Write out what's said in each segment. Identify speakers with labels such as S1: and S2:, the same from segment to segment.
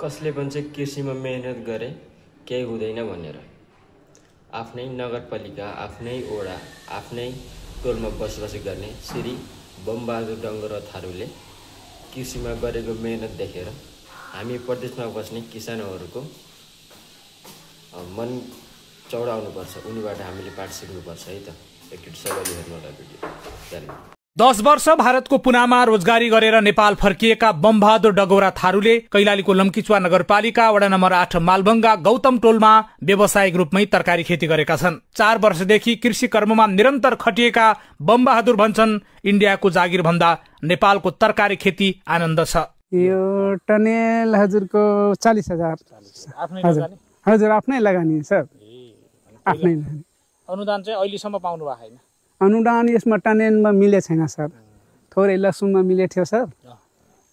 S1: कसले भन्छ कृषिमा मेहनत गरे केही हुँदैन भनेर। आफ्नै नगरपालिका, आफ्नै ओडा, आफ्नै टोलमा बसोबास गर्ने श्री बमबहादुर डङ्गरा थारूले कृषिमा गरेको मेहनत देखेर हामी प्रदेशमा बस्ने किसानहरूको मन चौडाउनुपर्छ। उनीबाट हामीले पाठ सिक्नुपर्छ है त। एकचोटि सबैले हेर्नु होला भिडियो। धन्यवाद।
S2: 10 वर्ष भारतको पुनामा रोजगारी गरेर नेपाल फर्किएका बमबहादुर डगौरा थारूले कैलालीको लम्कीचुवा नगरपालिका वडा नम्बर 8 मालभंगा गौतम टोलमा व्यावसायिक रूपमै तरकारी खेती गरेका छन्। 4 वर्षदेखि कृषि कर्ममा निरन्तर खटिएका बमबहादुर भन्छन् इन्डियाको जागिर भन्दा नेपालको तरकारी खेती आनन्द छ।
S3: यो टनेल हजुरको 40,000 हजुर आफ्नै लगानी सर। आफ्नै
S2: अनुदान चाहिँ अहिलेसम्म पाउनु भएको छैन।
S3: अनुदान यसमा टनेलमा मिले छैन सर। थोरै लसुनमा मिले थियो सर।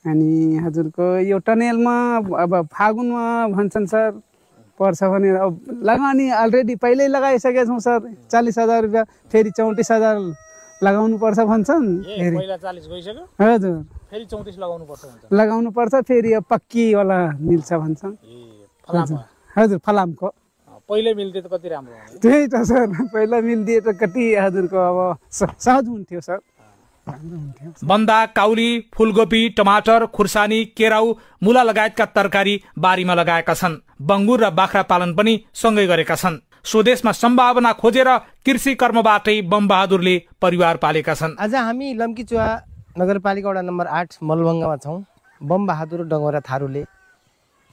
S3: अनि हजुरको यो टनेलमा अब फागुनमा भन्छन् सर पर्छ भने अब लगानी अलरेडी पहिल्यै लगाइसकेका छौँ सर। 40,000 रुपियाँ फेरि 34,000 लगाउनु पर्छ भन्छन्।
S2: पहिला 40 गइसक्यो
S3: हजुर
S2: फेरि 34 लगाउनु पर्छ भन्छ।
S3: लगाउनु पर्छ फेरि पक्की वाला मिल्छ भन्छन्। हजुर फलामको
S2: पहिले मिल्थ्यो त कति राम्रो हुन्थ्यो।
S3: त्यही त सर पहिला मिल्दिए त कति हजुरको अब सहज हुन्थ्यो सर।
S2: बन्दा, काउली, फूलगोपी, टमाटर, खुर्सानी, केराउ, मुला लगायतका तरकारी बारीमा लगाएका छन्। बङ्गुर र बाख्रा पालन पनि सँगै गरेका छन्। स्वदेशमा सम्भावना खोजेर कृषि कर्मबाटै बमबहादुरले परिवार पालेका छन्।
S4: आज हामी लम्कीचुवा नगरपालिका वडा नम्बर 8 मलभङ्गामा छौँ। बमबहादुर डगौरा थारूले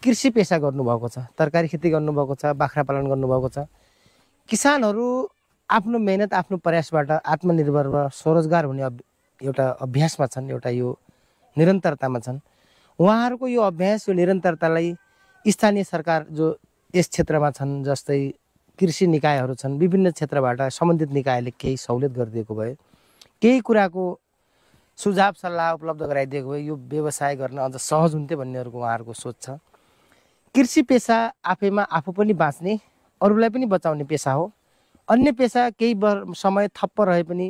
S4: कृषि पेसा गर्नुभएको छ, तरकारी खेती गर्नुभएको छ, बाख्रा पालन गर्नुभएको छ। किसानहरू आफ्नो मेहनत आफ्नो प्रयासबाट आत्मनिर्भर र स्वरोजगार हुने एउटा अभ्यासमा छन्, एउटा यो निरन्तरतामा छन्। उहाँहरूको यो अभ्यास यो निरन्तरतालाई स्थानीय सरकार जो यस क्षेत्रमा छन्, जस्तै कृषि निकायहरू छन्, विभिन्न क्षेत्रबाट सम्बन्धित निकायले केही सहुलियत गरिदिएको भए, केही कुराको सुझाव सल्लाह उपलब्ध गराइदिएको भए यो व्यवसाय गर्न अझ सहज हुन्थ्यो भन्नेहरूको उहाँहरूको सोच छ। कृषि पेसा आफैमा आफू पनि बाँच्ने, अरूलाई पनि बचाउने पेसा हो। अन्य पेसा केही समय थप्प रहे पनि,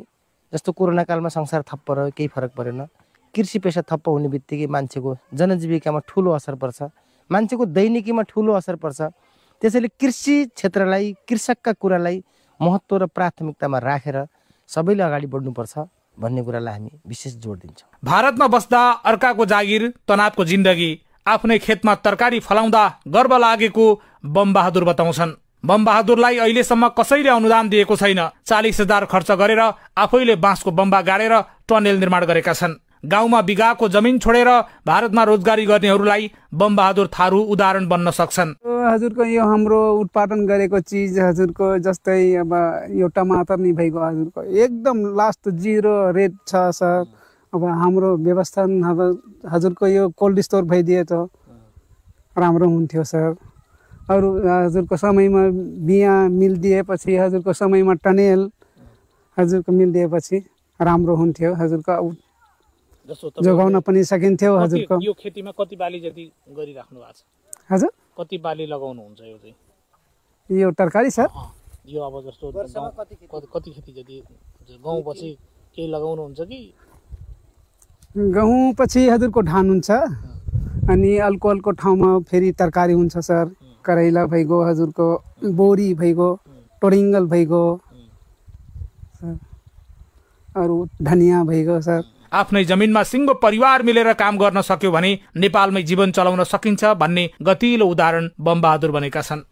S4: जस्तो कोरोना कालमा संसार थप्प रह्यो, केही फरक परेन। कृषि पेसा थप्प हुने बित्तिकै मान्छेको जनजीविकामा ठुलो असर पर्छ, मान्छेको दैनिकीमा ठुलो असर पर्छ। त्यसैले कृषि क्षेत्रलाई, कृषकका कुरालाई महत्त्व र प्राथमिकतामा राखेर सबैले अगाडि बढ्नुपर्छ भन्ने कुरालाई हामी विशेष जोड दिन्छौँ।
S2: भारतमा बस्दा अर्काको जागिर, तनावको जिन्दगी, आफ्नै खेतमा तरकारी फलाउँदा गर्व लागेको बमबहादुर बताउँछन्। बमबहादुरलाई अहिलेसम्म कसैले अनुदान दिएको छैन। 40,000 खर्च गरेर आफैले बाँसको बम्बा गाडेर टनेल निर्माण गरेका छन्। गाउँमा बिगाको जमिन छोडेर भारतमा रोजगारी गर्नेहरूलाई बमबहादुर थारू उदाहरण बन्न सक्छन्।
S3: हजुरको यो हाम्रो उत्पादन गरेको चिज हजुरको जस्तै अब यो टमाटर नि भइगयो हजुरको एकदम लास्ट 0 रेट छ सर। अब हाम्रो व्यवस्था हजुरको यो कोल्ड स्टोर भइदिए त राम्रो हुन्थ्यो सर। अरू हजुरको समयमा बिया मिलिदिएपछि, हजुरको समयमा टनेल हजुरको मिलिदिएपछि राम्रो हुन्थ्यो। हजुरको जोगाउन पनि सकिन्थ्यो। हजुरको
S2: यो खेतीमा कति बाली जति गरिराख्नु भएको छ?
S3: हजुर
S2: कति बाली लगाउनुहुन्छ यो चाहिँ?
S3: यो तरकारी सर
S2: यो अब जस्तो कति खेती जति गहुँ पछि केही लगाउनुहुन्छ कि?
S3: गहुँ पछि हजुरको धान हुन्छ, अनि अल्को ठाउँमा फेरि तरकारी हुन्छ सर। करैला भइगयो, हजुरको बोरी भइगयो, टोरिङ्गल भइगयो, अरू धनिया भइगयो सर।
S2: आफ्नै जमिनमा सिङ्गो परिवार मिलेर काम गर्न सक्यो भने नेपालमै जीवन चलाउन सकिन्छ भन्ने गतिलो उदाहरण बमबहादुर बनेका छन्।